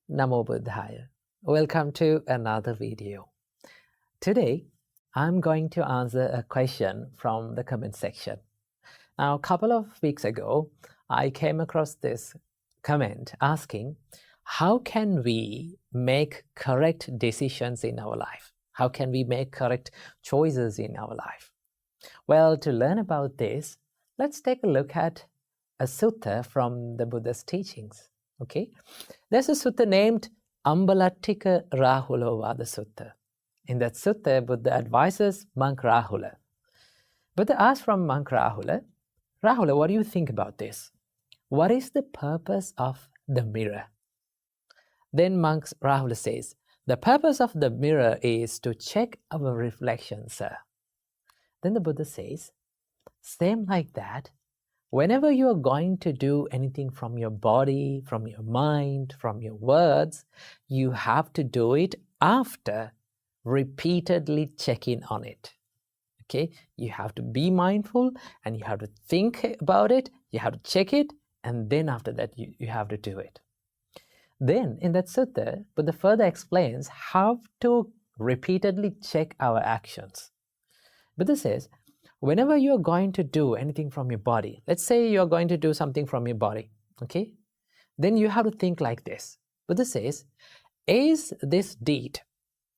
Namo Buddhaya. Welcome to another video. Today, I'm going to answer a question from the comment section. Now, a couple of weeks ago, I came across this comment asking, how can we make correct decisions in our life? How can we make correct choices in our life? Well, to learn about this, let's take a look at a sutta from the Buddha's teachings. Okay, there's a sutta named Ambalattika Rahulovada Sutta. In that sutta, Buddha advises monk Rahula. Buddha asks from monk Rahula, Rahula, what do you think about this? What is the purpose of the mirror? Then monk Rahula says, the purpose of the mirror is to check our reflection, sir. Then the Buddha says, same like that, whenever you are going to do anything from your body, from your mind, from your words, you have to do it after repeatedly checking on it. Okay, you have to be mindful and you have to think about it, you have to check it, and then after that you have to do it. Then in that sutta, Buddha further explains how to repeatedly check our actions. Buddha says, whenever you're going to do anything from your body, let's say you're going to do something from your body, okay? Then you have to think like this. Buddha says, is this deed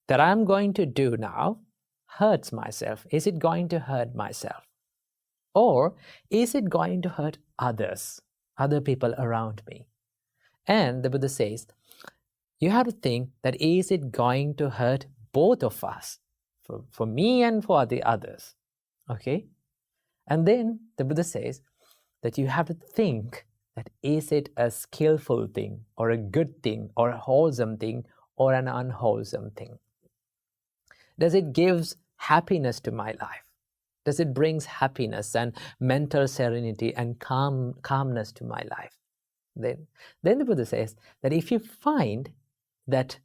that I'm going to do now hurts myself? Is it going to hurt myself? Or is it going to hurt others, other people around me? And the Buddha says, you have to think that is it going to hurt both of us, for me and for the others? Okay? And then the Buddha says that you have to think that is it a skillful thing or a good thing or a wholesome thing or an unwholesome thing? Does it give happiness to my life? Does it bring happiness and mental serenity and calmness to my life? Then the Buddha says that if you find that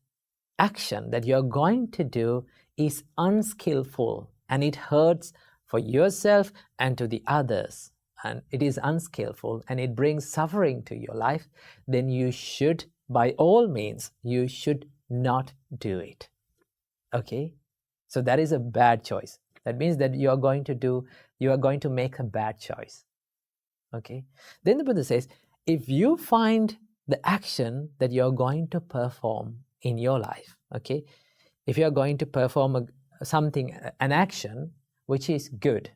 action that you're going to do is unskillful and it hurts for yourself and to the others, and it is unskillful and it brings suffering to your life, then you should, by all means, you should not do it. Okay? So that is a bad choice. That means that you are going to make a bad choice. Okay? Then the Buddha says, if you find the action that you're going to perform in your life, okay, if you're going to perform an action which is good,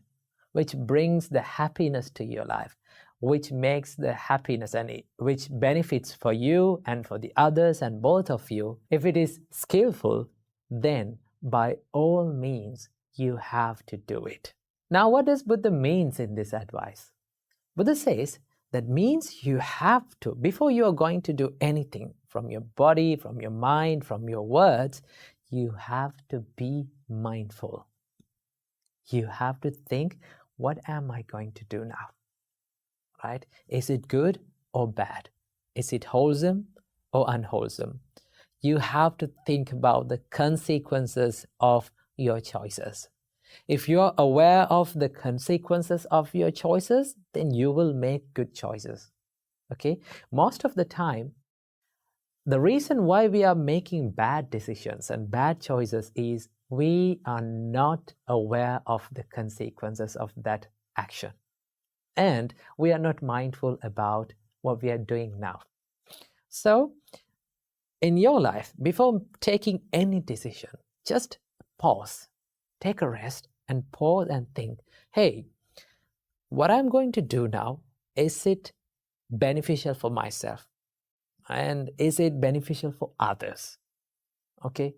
which brings the happiness to your life, which makes the happiness and which benefits for you and for the others and both of you, if it is skillful, then by all means you have to do it. Now, what does Buddha means in this advice? Buddha says that means you have to, before you are going to do anything from your body, from your mind, from your words, you have to be mindful. You have to think, what am I going to do now? Right? Is it good or bad? Is it wholesome or unwholesome? You have to think about the consequences of your choices. If you are aware of the consequences of your choices, then you will make good choices. Okay? Most of the time, the reason why we are making bad decisions and bad choices is we are not aware of the consequences of that action. And we are not mindful about what we are doing now. So, in your life, before taking any decision, just pause, take a rest, and pause and think, hey, what I'm going to do now, is it beneficial for myself? And is it beneficial for others? Okay?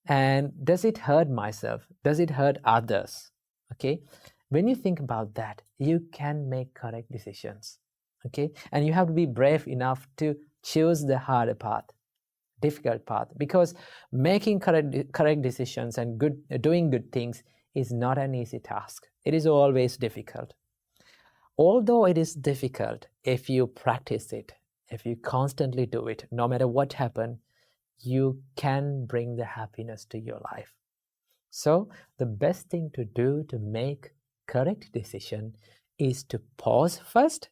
And does it hurt myself? Does it hurt others? Okay? When you think about that, you can make correct decisions. Okay? And you have to be brave enough to choose the harder path, difficult path, because making correct decisions and doing good things is not an easy task. It is always difficult. Although it is difficult, if you practice it, if you constantly do it, no matter what happens, you can bring the happiness to your life. So the best thing to do to make correct decision is to pause first,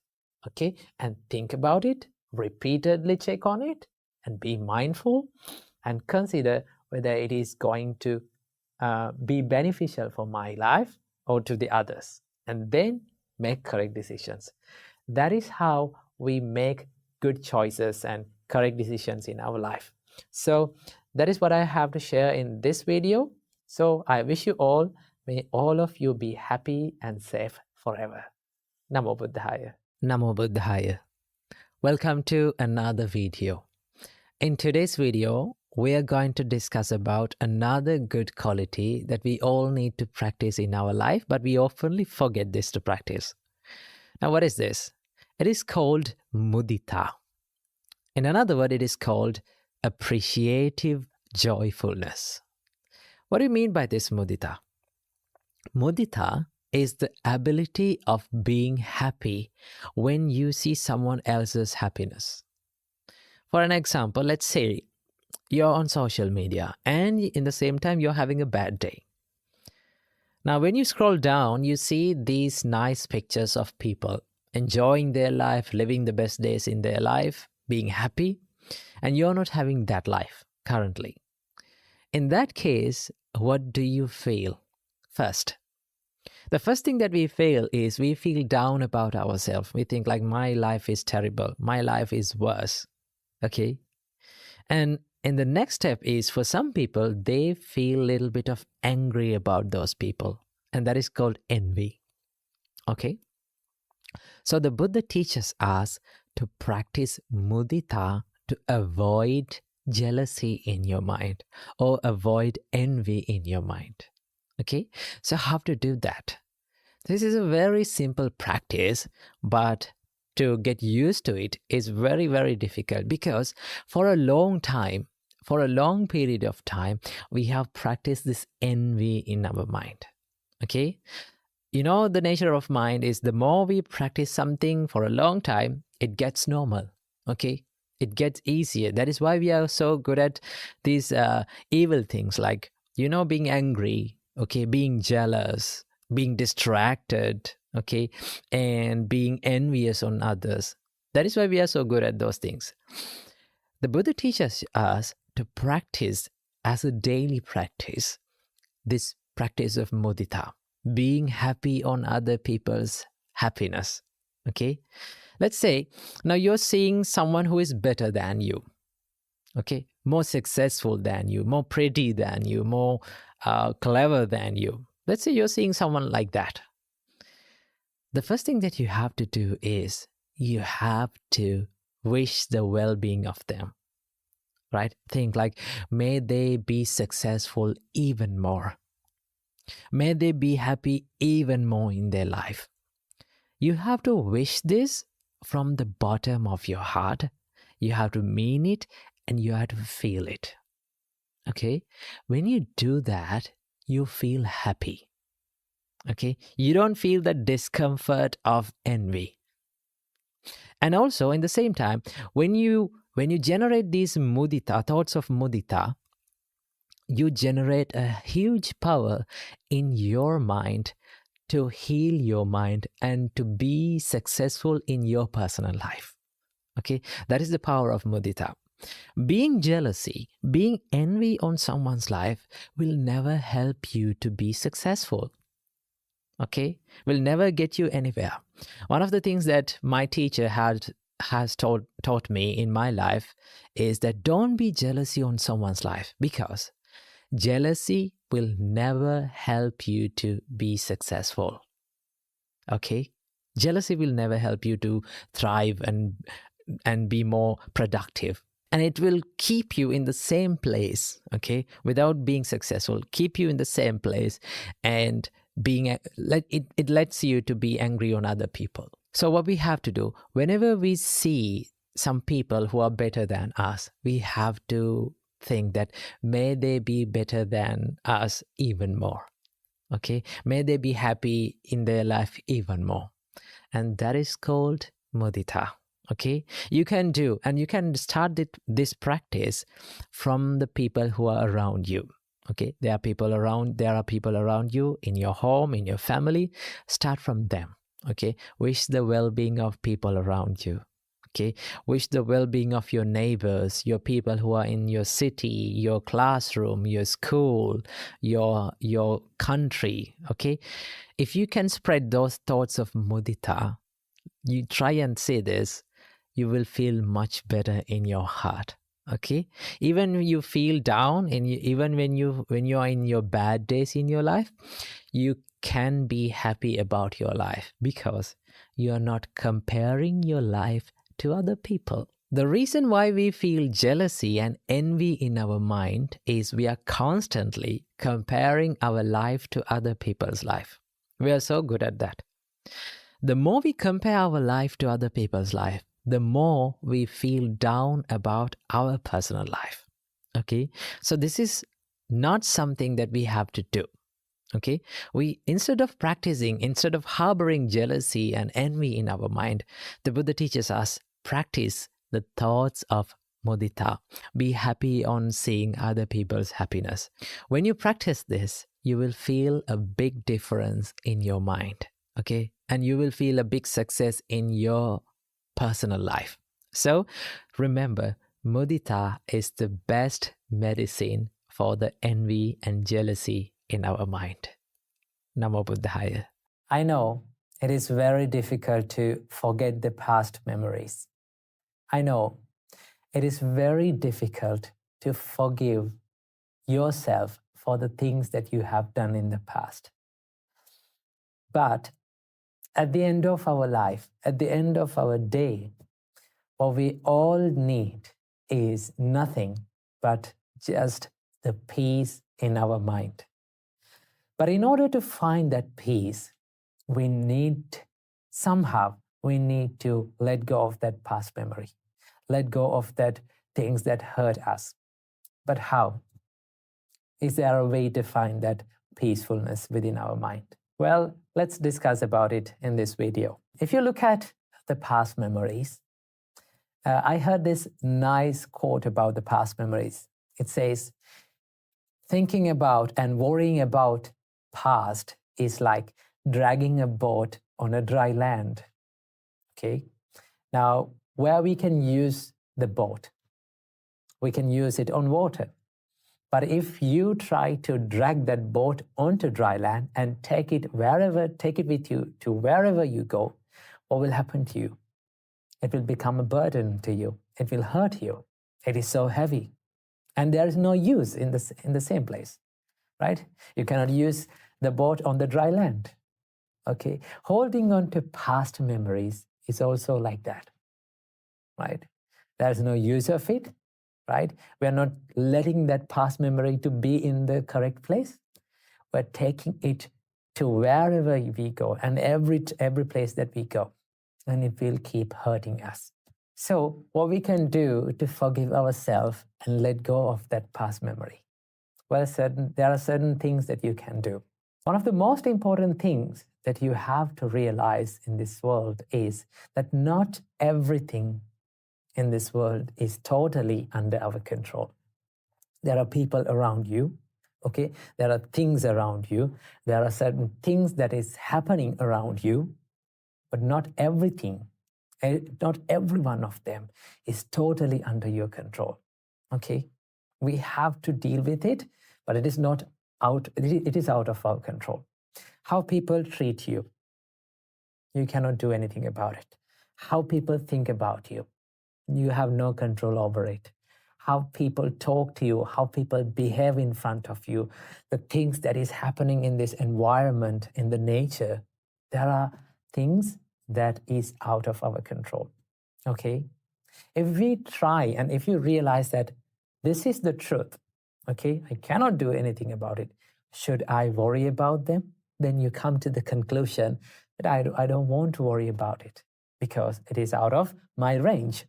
okay, and think about it, repeatedly check on it, and be mindful and consider whether it is going to be beneficial for my life or to the others, and then make correct decisions. That is how we make good choices and correct decisions in our life. So that is what I have to share in this video. So I wish you all, may all of you be happy and safe forever. Namo Buddhaya. Namo Buddhaya. Welcome to another video. In today's video, we are going to discuss about another good quality that we all need to practice in our life, but we often forget this to practice. Now, what is this? It is called mudita. In another word, it is called appreciative joyfulness. What do you mean by this mudita? Mudita is the ability of being happy when you see someone else's happiness. For an example, let's say you're on social media and in the same time you're having a bad day. Now, when you scroll down, you see these nice pictures of people enjoying their life, living the best days in their life, being happy, and you're not having that life currently. In that case, what do you feel? First, the first thing that we feel is we feel down about ourselves. We think like, my life is terrible. My life is worse. Okay? And the next step is, for some people, they feel a little bit of angry about those people. And that is called envy. Okay? So the Buddha teaches us to practice mudita to avoid jealousy in your mind or avoid envy in your mind. Okay? So how to do that? This is a very simple practice, but to get used to it is very, very difficult, because for a long time, for a long period of time, we have practiced this envy in our mind. Okay? You know, the nature of mind is the more we practice something for a long time, it gets normal. Okay? It gets easier. That is why we are so good at these evil things like, you know, being angry, okay, being jealous, being distracted, okay, and being envious on others. That is why we are so good at those things. The Buddha teaches us to practice as a daily practice this practice of mudita, being happy on other people's happiness. Okay? Let's say now you're seeing someone who is better than you. Okay? More successful than you, more pretty than you, more clever than you. Let's say you're seeing someone like that. The first thing that you have to do is you have to wish the well-being of them, right? Think like, may they be successful even more. May they be happy even more in their life. You have to wish this from the bottom of your heart. You have to mean it and you have to feel it. Okay? When you do that, you feel happy. Okay? You don't feel the discomfort of envy. And also, in the same time, when you generate these mudita, thoughts of mudita, you generate a huge power in your mind to heal your mind and to be successful in your personal life. Okay? That is the power of mudita. Being jealousy, being envy on someone's life will never help you to be successful. Okay? Will never get you anywhere. One of the things that my teacher has taught me in my life is that don't be jealousy on someone's life, because jealousy will never help you to be successful. Okay? Jealousy will never help you to thrive and be more productive. And it will keep you in the same place, okay, without being successful, keep you in the same place, and it lets you to be angry on other people. So what we have to do, whenever we see some people who are better than us, we have to think that may they be better than us even more. Okay, may they be happy in their life even more. And that is called mudita. Okay, you can do, and you can start this practice from the people who are around you. Okay, there are people around you in your home, in your family. Start from them. Okay, wish the well-being of people around you. Okay, wish the well-being of your neighbors, your people who are in your city, your classroom, your school, your country. Okay, if you can spread those thoughts of mudita, you try and say this, you will feel much better in your heart. Okay, even when you feel down, and even when you are in your bad days in your life, you can be happy about your life because you are not comparing your life to other people. The reason why we feel jealousy and envy in our mind is we are constantly comparing our life to other people's life. We are so good at that. The more we compare our life to other people's life, the more we feel down about our personal life. Okay, so this is not something that we have to do. Okay, we instead of harboring jealousy and envy in our mind, the Buddha teaches us practice the thoughts of mudita. Be happy on seeing other people's happiness. When you practice this, you will feel a big difference in your mind. Okay, and you will feel a big success in your personal life. So remember, mudita is the best medicine for the envy and jealousy in our mind. Namo Buddhaya. I know it is very difficult to forget the past memories. I know it is very difficult to forgive yourself for the things that you have done in the past. But at the end of our life, at the end of our day, what we all need is nothing but just the peace in our mind. But in order to find that peace, we need to let go of that past memory, let go of that things that hurt us. But how? Is there a way to find that peacefulness within our mind? Well, let's discuss about it in this video. If you look at the past memories, I heard this nice quote about the past memories. It says, thinking about and worrying about past is like dragging a boat on a dry land. Okay. Now, where we can use the boat, we can use it on water. But if you try to drag that boat onto dry land and take it with you to wherever you go, what will happen to you? It will become a burden to you. It will hurt you. It is so heavy. And there is no use in the same place, right? You cannot use the boat on the dry land. Okay, holding on to past memories is also like that, right? There's no use of it, right? We're not letting that past memory to be in the correct place. We're taking it to wherever we go and every place that we go, and it will keep hurting us. So what we can do to forgive ourselves and let go of that past memory? Well, there are certain things that you can do. One of the most important things that you have to realize in this world is that not everything in this world is totally under our control. There are people around you, okay? There are things around you. There are certain things that is happening around you, but not everything, not every one of them is totally under your control, okay? We have to deal with it, but it is out of our control. How people treat you, you cannot do anything about it. How people think about you, you have no control over it. How people talk to you, how people behave in front of you, the things that is happening in this environment, in the nature, there are things that is out of our control, okay? If we try and if you realize that this is the truth, okay, I cannot do anything about it, should I worry about them? Then you come to the conclusion that I don't want to worry about it because it is out of my range,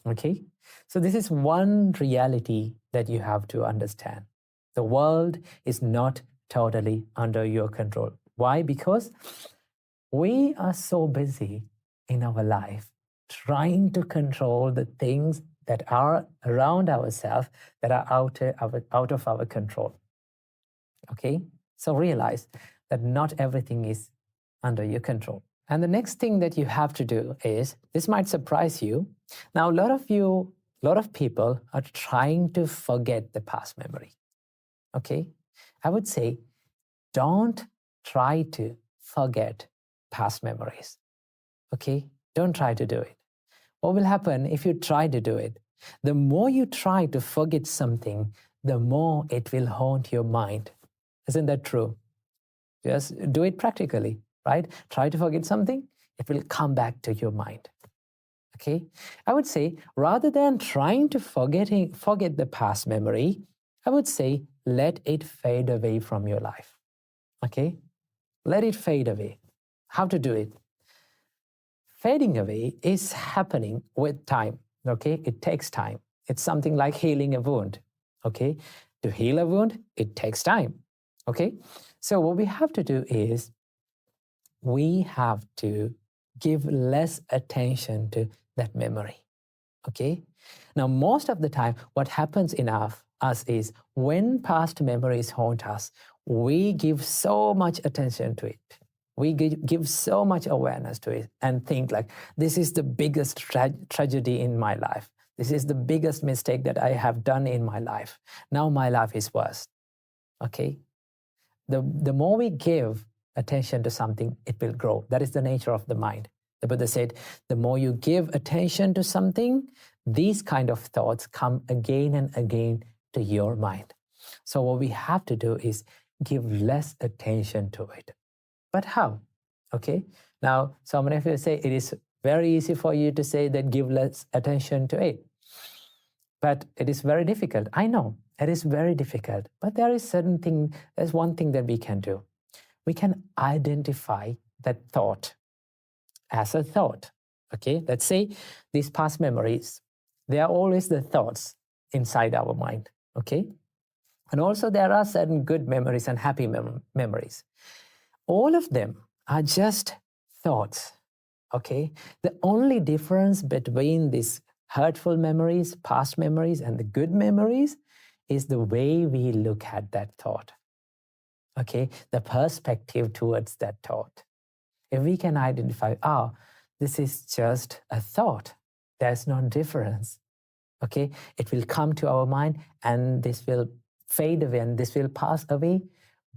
okay? So this is one reality that you have to understand. The world is not totally under your control. Why? Because we are so busy in our life trying to control the things that are around ourselves that are out of our control. Okay? So realize that not everything is under your control. And the next thing that you have to do is, this might surprise you. Now, a lot of people are trying to forget the past memory. Okay? I would say, don't try to forget past memories. Okay? Don't try to do it. What will happen if you try to do it? The more you try to forget something, the more it will haunt your mind. Isn't that true? Just do it practically, right? Try to forget something, it will come back to your mind. Okay? I would say, rather than trying to forget the past memory, I would say, let it fade away from your life. Okay? Let it fade away. How to do it? Fading away is happening with time. Okay? It takes time. It's something like healing a wound. Okay? To heal a wound, it takes time. Okay? So what we have to do is, we have to give less attention to that memory. Okay? Now, most of the time, what happens in us is, when past memories haunt us, we give so much attention to it. We give so much awareness to it and think like, this is the biggest tragedy in my life. This is the biggest mistake that I have done in my life. Now my life is worse. Okay? The more we give attention to something, it will grow. That is the nature of the mind. The Buddha said, the more you give attention to something, these kind of thoughts come again and again to your mind. So what we have to do is give less attention to it. But how? Okay. Now, so many of you say it is very easy for you to say that give less attention to it. But it is very difficult. I know it is very difficult. But there's one thing that we can do. We can identify that thought as a thought. Okay, let's say these past memories, they are always the thoughts inside our mind. Okay, and also there are certain good memories and happy memories. All of them are just thoughts. Okay, the only difference between these hurtful memories, past memories, and the good memories is the way we look at that thought. Okay, the perspective towards that thought. If we can identify, this is just a thought, there's no difference. Okay, it will come to our mind and this will fade away and this will pass away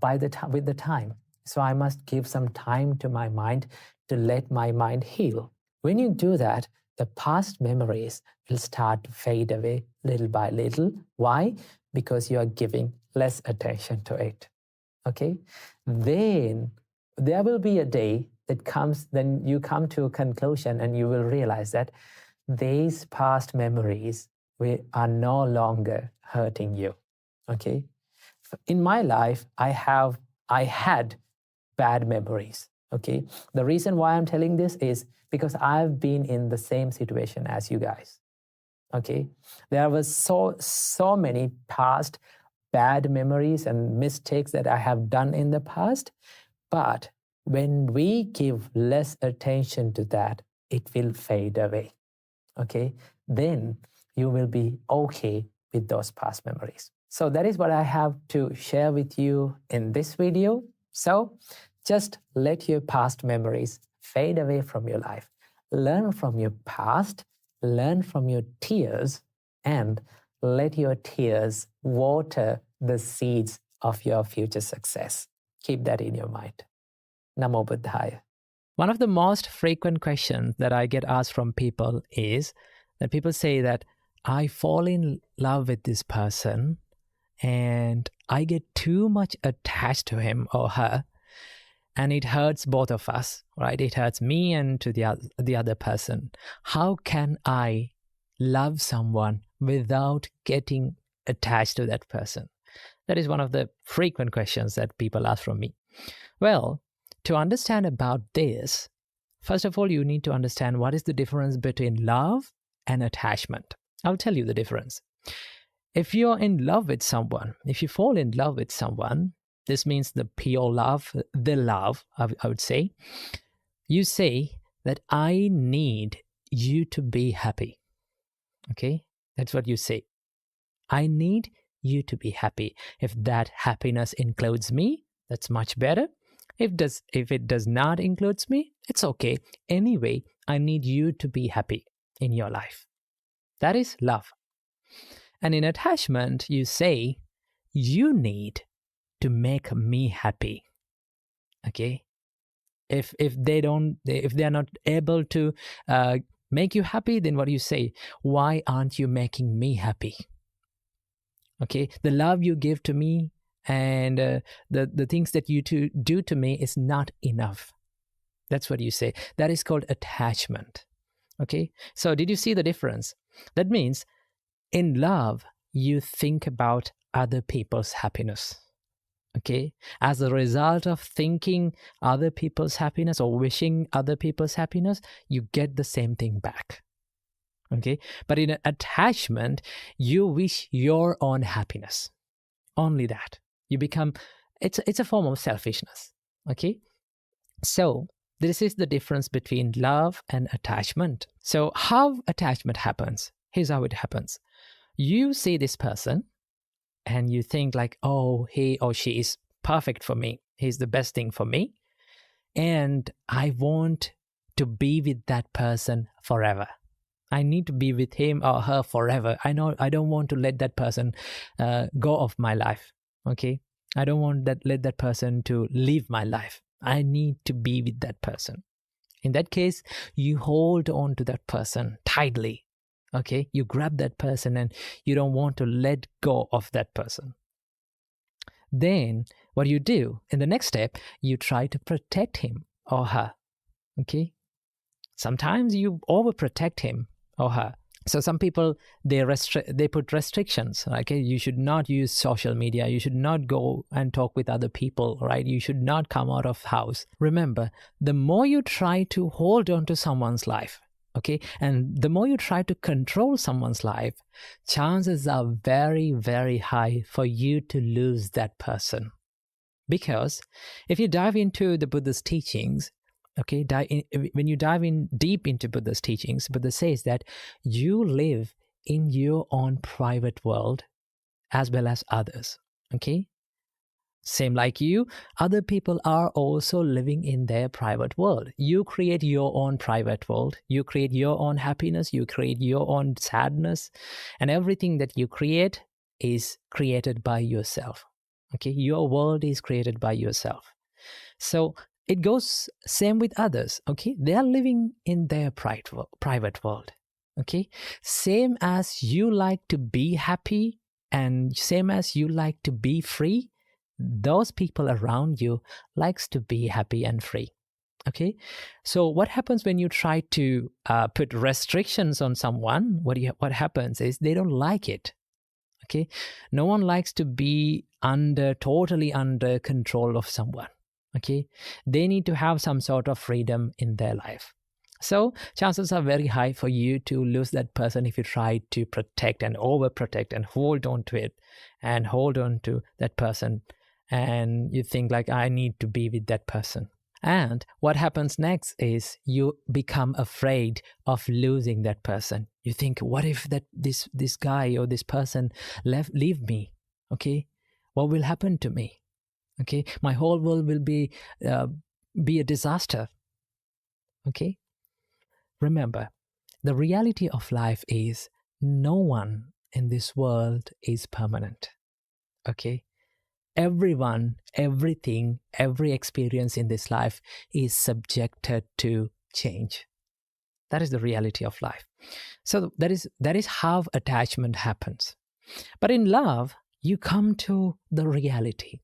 with the time. So I must give some time to my mind to let my mind heal. When you do that, the past memories will start to fade away little by little. Why? Because you are giving less attention to it. Okay? Then there will be a day that comes, then you come to a conclusion and you will realize that these past memories are no longer hurting you. Okay? In my life, I had bad memories. Okay? The reason why I'm telling this is because I've been in the same situation as you guys. Okay? There was so many past bad memories and mistakes that I have done in the past, but when we give less attention to that, it will fade away. Okay? Then you will be okay with those past memories. So that is what I have to share with you in this video. So just let your past memories fade away from your life. Learn from your past, learn from your tears, and let your tears water the seeds of your future success. Keep that in your mind. Namo Buddhaya. One of the most frequent questions that I get asked from people is that people say that I fall in love with this person and I get too much attached to him or her, and it hurts both of us, right? It hurts me and to the other person. How can I love someone without getting attached to that person? That is one of the frequent questions that people ask from me. Well, to understand about this, first of all, you need to understand what is the difference between love and attachment. I'll tell you the difference. If you're in love with someone, if you fall in love with someone, this means the pure love, the love, I would say. You say that I need you to be happy. Okay? That's what you say. I need you to be happy. If that happiness includes me, that's much better. If it does not include me, it's okay. Anyway, I need you to be happy in your life. That is love. And in attachment, you say, you need to make me happy. Okay? If they are not able to make you happy, then what do you say? Why aren't you making me happy? Okay, the love you give to me and the things that you do to me is not enough. That's what you say. That is called attachment. Okay, so did you see the difference? That means in love, you think about other people's happiness. Okay, as a result of thinking other people's happiness or wishing other people's happiness, you get the same thing back. Okay, but in an attachment, you wish your own happiness. Only that. You become, it's a form of selfishness. Okay, so this is the difference between love and attachment. So how attachment happens? Here's how it happens. You see this person and you think like, oh, he or she is perfect for me. He's the best thing for me. And I want to be with that person forever. I need to be with him or her forever. I know I don't want to let that person go off my life. Okay, I don't want let that person to leave my life. I need to be with that person. In that case, you hold on to that person tightly. Okay, you grab that person and you don't want to let go of that person. Then what you do in the next step, you try to protect him or her. Okay, sometimes you overprotect him or her. So some people, they put restrictions. Okay, you should not use social media. You should not go and talk with other people, right? You should not come out of house. Remember, the more you try to hold on to someone's life, okay, and the more you try to control someone's life, chances are very, very high for you to lose that person. Because if you dive into the Buddhist teachings, okay, when you dive in deep into Buddha's teachings, Buddha says that you live in your own private world as well as others. Okay, same like you, other people are also living in their private world. You create your own private world. You create your own happiness. You create your own sadness, and everything that you create is created by yourself. Okay, your world is created by yourself. So it goes same with others. Okay, they are living in their private world. Okay, same as you like to be happy and same as you like to be free, those people around you likes to be happy and free. Okay, so what happens when you try to put restrictions on someone? What happens is they don't like it. Okay, no one likes to be totally under control of someone. Okay, they need to have some sort of freedom in their life. So chances are very high for you to lose that person if you try to protect and overprotect and hold on to it and hold on to that person, and you think like, I need to be with that person. And what happens next is you become afraid of losing that person. You think, what if this guy or this person leave me? Okay, what will happen to me? Okay, my whole world will be a disaster. Okay, remember, the reality of life is no one in this world is permanent. Okay, everyone, everything, every experience in this life is subjected to change. That is the reality of life. So that is how attachment happens. But in love, you come to the reality.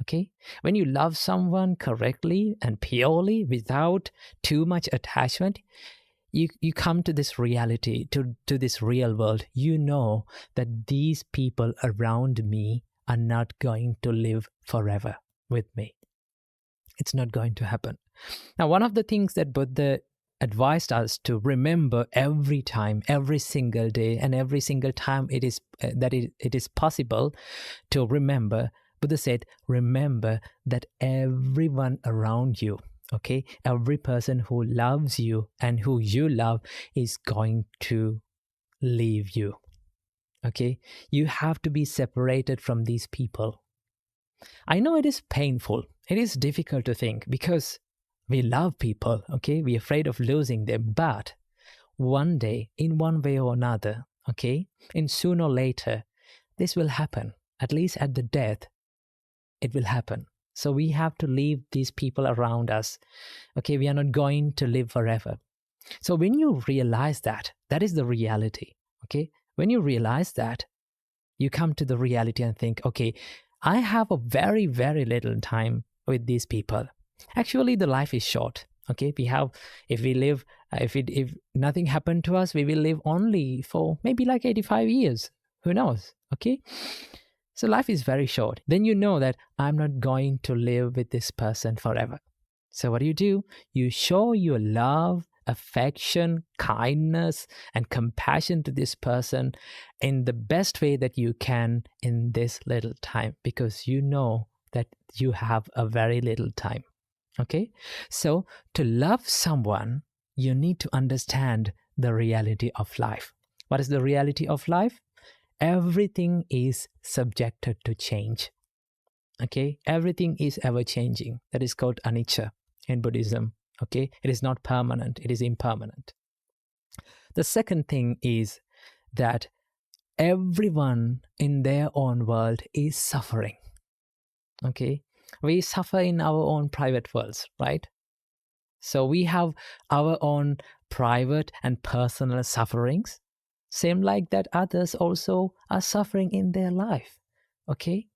Okay, when you love someone correctly and purely without too much attachment, you come to this reality, to this real world. You know that these people around me are not going to live forever with me. It's not going to happen. Now, one of the things that Buddha advised us to remember every time, every single day, and every single time it is possible to remember, Buddha said, remember that everyone around you, okay, every person who loves you and who you love is going to leave you. Okay, you have to be separated from these people. I know it is painful. It is difficult to think because we love people, okay? We're afraid of losing them. But one day, in one way or another, okay, in sooner or later, this will happen. At least at the death, it will happen. So we have to leave these people around us. Okay, we are not going to live forever. So when you realize that, that is the reality. Okay, when you realize that, you come to the reality and think, okay, I have a very, very little time with these people. Actually, the life is short. Okay, if nothing happened to us, we will live only for maybe like 85 years. Who knows? Okay. So life is very short. Then you know that I'm not going to live with this person forever. So what do? You show your love, affection, kindness, and compassion to this person in the best way that you can in this little time, because you know that you have a very little time. Okay? So to love someone, you need to understand the reality of life. What is the reality of life? Everything is subjected to change. Okay, everything is ever changing. That is called anicca in Buddhism. Okay, it is not permanent, it is impermanent. The second thing is that everyone in their own world is suffering. Okay, we suffer in our own private worlds, right? So we have our own private and personal sufferings. Same like that, others also are suffering in their life. Okay?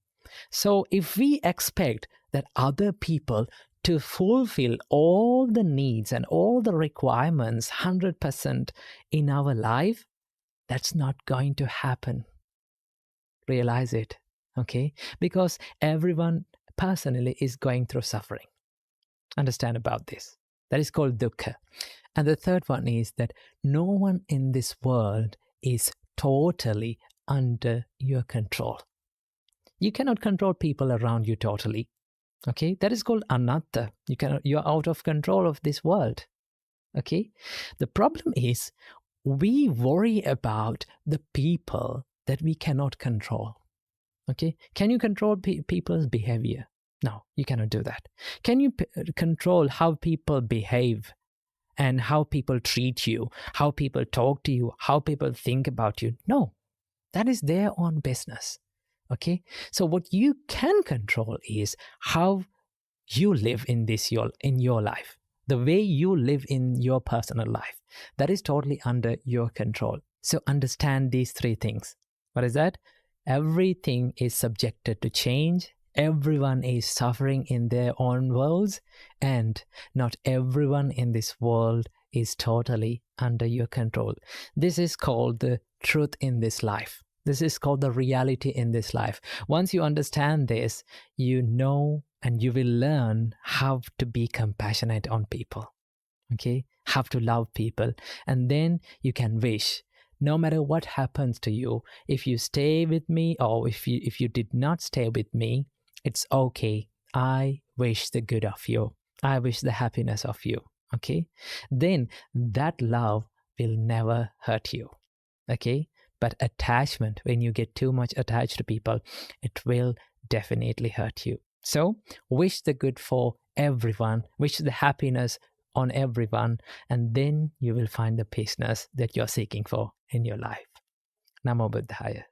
So if we expect that other people to fulfill all the needs and all the requirements 100% in our life, that's not going to happen. Realize it. Okay? Because everyone personally is going through suffering. Understand about this. That is called dukkha. And the third one is that no one in this world is totally under your control. You cannot control people around you totally. Okay, that is called anatta. You're out of control of this world. Okay, the problem is we worry about the people that we cannot control. Okay, can you control people's behavior? No, you cannot do that. Can you control how people behave and how people treat you, how people talk to you, how people think about you? No, that is their own business. Okay, so what you can control is how you live in your life, the way you live in your personal life. That is totally under your control. So understand these three things. What is that? Everything is subjected to change. Everyone is suffering in their own worlds, and not everyone in this world is totally under your control. This is called the truth in this life. This is called the reality in this life. Once you understand this, you know and you will learn how to be compassionate on people. Okay? How to love people. And then you can wish, no matter what happens to you, if you stay with me or if you did not stay with me, it's okay. I wish the good of you. I wish the happiness of you. Okay? Then that love will never hurt you. Okay? But attachment, when you get too much attached to people, it will definitely hurt you. So wish the good for everyone, wish the happiness on everyone, and then you will find the peaceness that you're seeking for in your life. Namo Buddhaya.